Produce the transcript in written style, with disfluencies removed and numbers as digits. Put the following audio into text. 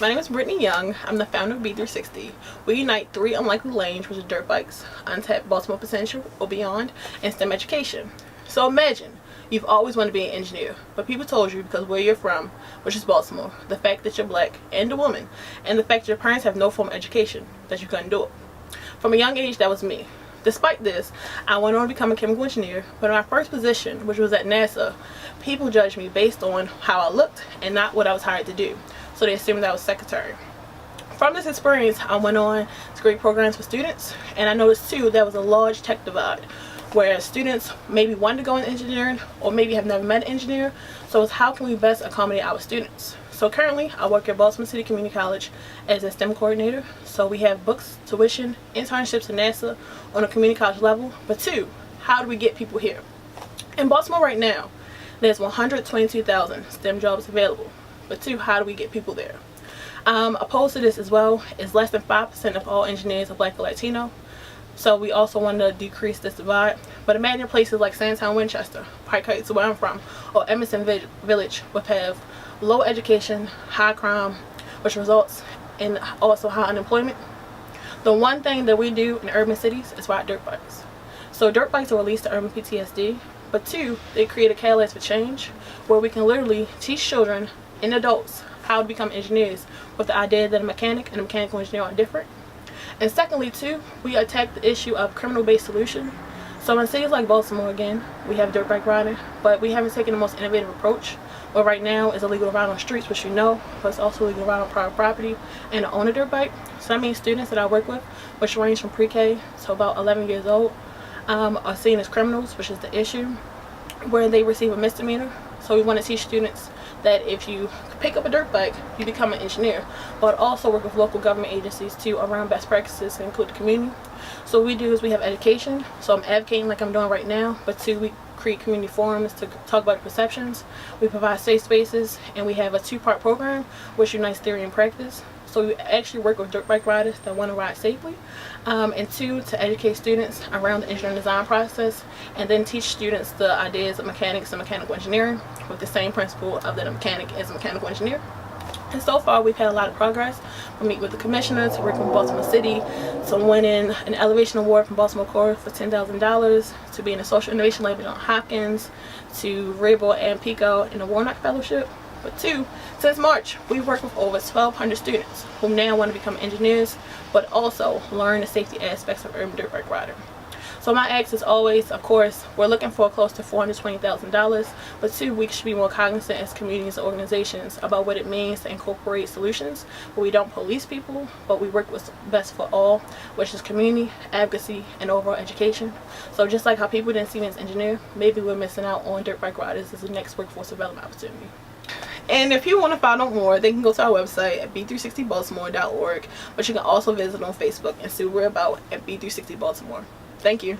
My name is Brittany Young. I'm the founder of B360. We unite three unlikely lanes, which are dirt bikes, untapped Baltimore potential or beyond, and STEM education. So imagine, you've always wanted to be an engineer, but people told you because where you're from, which is Baltimore, the fact that you're black and a woman, and the fact that your parents have no formal education, that you couldn't do it. From a young age, that was me. Despite this, I went on to become a chemical engineer, but in my first position, which was at NASA, people judged me based on how I looked and not what I was hired to do. So they assumed that I was secretary. From this experience, I went on to create programs for students, and I noticed too there was a large tech divide, where students maybe wanted to go into engineering or maybe have never met an engineer. So it's how can we best accommodate our students? So currently, I work at Baltimore City Community College as a STEM coordinator. So we have books, tuition, internships at NASA on a community college level. But two, how do we get people here? In Baltimore right now, there's 122,000 STEM jobs available. But two, how do we get people there? Opposed to this as well is less than 5% of all engineers are black or Latino. So we also want to decrease this divide. But imagine places like Sandtown, Winchester, Pike Heights, where I'm from, or Emerson Village would have low education, high crime, which results in also high unemployment. The one thing that we do in urban cities is ride dirt bikes. So dirt bikes are released to urban PTSD, but two, they create a catalyst for change where we can literally teach children and adults how to become engineers with the idea that a mechanic and a mechanical engineer are different. And secondly too, we attack the issue of criminal-based solution. So in cities like Baltimore, again, we have dirt bike riding, but we haven't taken the most innovative approach. Well, right now it's illegal to ride on streets, which you know, but it's also illegal to ride on private property and to own a dirt bike. So that means students that I work with, which range from pre-K to about 11 years old, are seen as criminals, which is the issue, where they receive a misdemeanor. So we want to teach students that if you pick up a dirt bike, you become an engineer, but also work with local government agencies too around best practices to include the community. So what we do is we have education, so I'm advocating like I'm doing right now, but two, we create community forums to talk about the perceptions. We provide safe spaces, and we have a two-part program which unites theory and practice. So we actually work with dirt bike riders that want to ride safely, and two, to educate students around the engineering design process, and then teach students the ideas of mechanics and mechanical engineering with the same principle of that a mechanic is a mechanical engineer. And so far, we've had a lot of progress. We meet with the commissioner, to working with Baltimore City, to winning an elevation award from Baltimore Core for $10,000, to being a social innovation lab at Johns Hopkins, to Raybo and Pico in a Warnock Fellowship. But two, since March, we've worked with over 1,200 students who now want to become engineers, but also learn the safety aspects of urban dirt bike riding. So my ask is always, of course, we're looking for close to $420,000, but two, we should be more cognizant as communities and organizations about what it means to incorporate solutions where we don't police people, but we work with best for all, which is community, advocacy, and overall education. So just like how people didn't see me as an engineer, maybe we're missing out on dirt bike riders as the next workforce development opportunity. And if you want to find out more, they can go to our website at b360baltimore.org, but you can also visit on Facebook and see what we're about at B360 Baltimore. Thank you.